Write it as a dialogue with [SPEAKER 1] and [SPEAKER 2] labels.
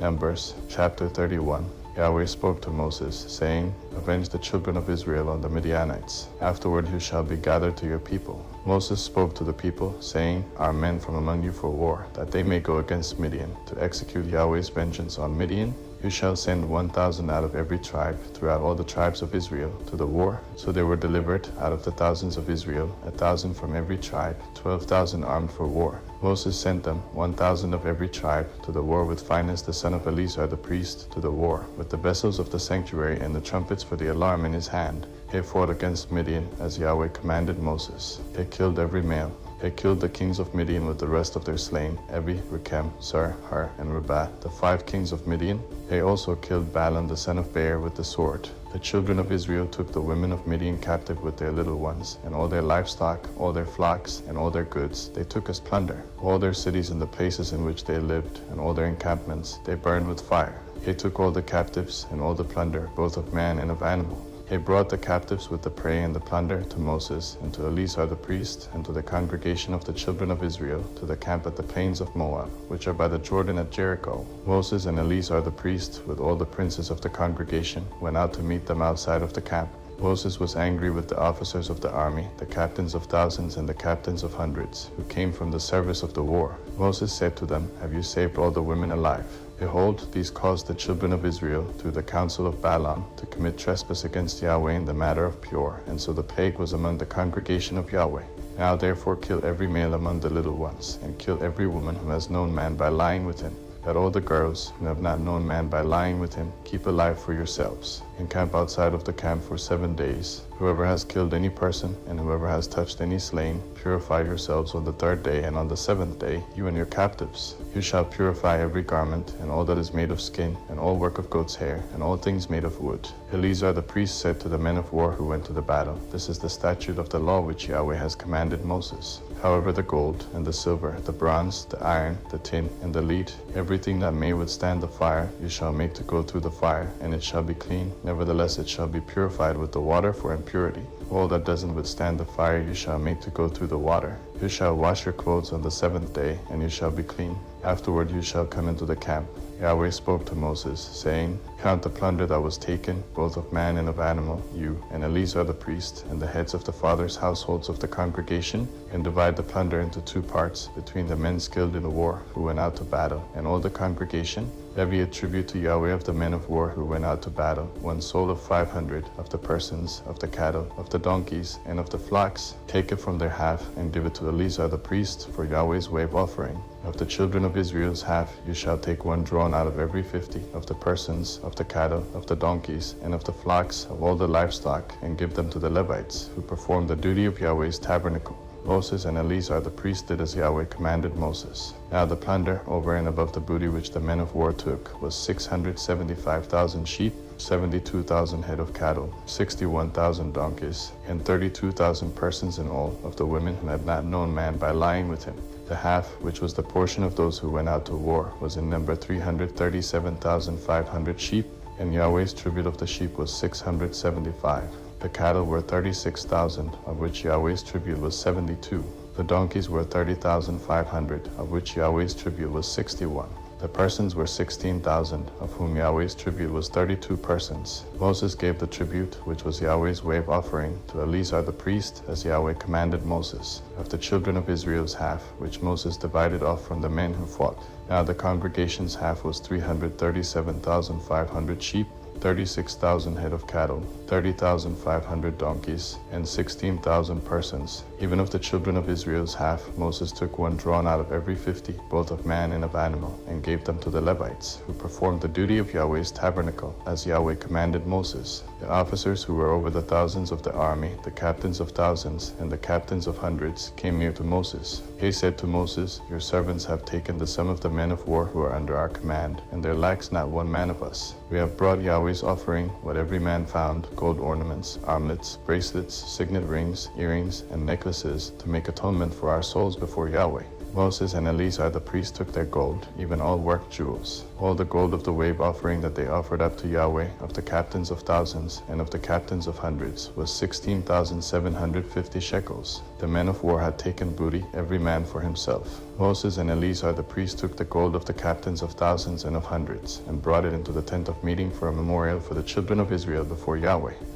[SPEAKER 1] Numbers chapter 31. Yahweh spoke to Moses, saying, Avenge the children of Israel on the Midianites. Afterward you shall be gathered to your people. Moses spoke to the people, saying, Are men from among you for war, that they may go against Midian, to execute Yahweh's vengeance on Midian? You shall send 1,000 out of every tribe, throughout all the tribes of Israel, to the war. So they were delivered out of the thousands of Israel, 1,000 from every tribe, 12,000 armed for war. Moses sent them, 1,000 of every tribe, to the war with Phinehas the son of Eleazar the priest, to the war, with the vessels of the sanctuary and the trumpets for the alarm in his hand. They fought against Midian, as Yahweh commanded Moses. They killed every male. They killed the kings of Midian with the rest of their slain, Evi, Rechem, Sur, Hur, and Rebah, the 5 kings of Midian. They also killed Balaam the son of Beor with the sword. The children of Israel took the women of Midian captive with their little ones, and all their livestock, all their flocks, and all their goods they took as plunder. All their cities and the places in which they lived, and all their encampments, they burned with fire. They took all the captives and all the plunder, both of man and of animal. They brought the captives with the prey and the plunder to Moses, and to Eleazar the priest, and to the congregation of the children of Israel, to the camp at the plains of Moab, which are by the Jordan at Jericho. Moses and Eleazar the priest, with all the princes of the congregation, went out to meet them outside of the camp. Moses was angry with the officers of the army, the captains of thousands and the captains of hundreds, who came from the service of the war. Moses said to them, Have you saved all the women alive? Behold, these caused the children of Israel, through the counsel of Balaam, to commit trespass against Yahweh in the matter of Peor, and so the plague was among the congregation of Yahweh. Now therefore kill every male among the little ones, and kill every woman who has known man by lying with him. Let all the girls who have not known man by lying with him keep alive for yourselves. Encamp outside of the camp for 7 days. Whoever has killed any person, and whoever has touched any slain, purify yourselves on the 3rd day, and on the 7th day, you and your captives. You shall purify every garment, and all that is made of skin, and all work of goat's hair, and all things made of wood. Eleazar the priest said to the men of war who went to the battle, This is the statute of the law which Yahweh has commanded Moses. However, the gold, and the silver, the bronze, the iron, the tin, and the lead, everything that may withstand the fire, you shall make to go through the fire, and it shall be clean. Nevertheless, it shall be purified with the water for impurity. All that doesn't withstand the fire you shall make to go through the water. You shall wash your clothes on the 7th day, and you shall be clean. Afterward you shall come into the camp. Yahweh spoke to Moses, saying, Count the plunder that was taken, both of man and of animal, you and Eleazar the priest, and the heads of the fathers' households of the congregation, and divide the plunder into 2 parts, between the men skilled in the war who went out to battle, and all the congregation. Levy a tribute to Yahweh of the men of war who went out to battle, 1 soul of 500, of the persons, of the cattle, of the donkeys, and of the flocks. Take it from their half, and give it to Eleazar the priest for Yahweh's wave offering. Of the children of Israel's half, you shall take 1 drawn out of every 50, of the persons, of the cattle, of the donkeys, and of the flocks, of all the livestock, and give them to the Levites, who perform the duty of Yahweh's tabernacle. Moses and Eleazar the priest did as Yahweh commanded Moses. Now the plunder, over and above the booty which the men of war took, was 675,000 sheep, 72,000 head of cattle, 61,000 donkeys, and 32,000 persons in all, of the women who had not known man by lying with him. The half, which was the portion of those who went out to war, was in number 337,500 sheep, and Yahweh's tribute of the sheep was 675. The cattle were 36,000, of which Yahweh's tribute was 72. The donkeys were 30,500, of which Yahweh's tribute was 61. The persons were 16,000, of whom Yahweh's tribute was 32 persons. Moses gave the tribute, which was Yahweh's wave offering, to Eleazar the priest, as Yahweh commanded Moses, of the children of Israel's half, which Moses divided off from the men who fought. Now the congregation's half was 337,500 sheep, 36,000 head of cattle, 30,500 donkeys, and 16,000 persons. Even of the children of Israel's half, Moses took 1 drawn out of every 50, both of man and of animal, and gave them to the Levites, who performed the duty of Yahweh's tabernacle, as Yahweh commanded Moses. The officers who were over the thousands of the army, the captains of thousands, and the captains of hundreds, came near to Moses. They said to Moses, Your servants have taken the sum of the men of war who are under our command, and there lacks not 1 man of us. We have brought Yahweh's offering, what every man found, gold ornaments, armlets, bracelets, signet rings, earrings, and necklaces, to make atonement for our souls before Yahweh. Moses and Eleazar the priest took their gold, even all worked jewels, all the gold of the wave offering that they offered up to Yahweh, of the captains of thousands and of the captains of hundreds, was 16,750 shekels. The men of war had taken booty, every man for himself. Moses and Eleazar the priest took the gold of the captains of thousands and of hundreds, and brought it into the tent of meeting for a memorial for the children of Israel before Yahweh.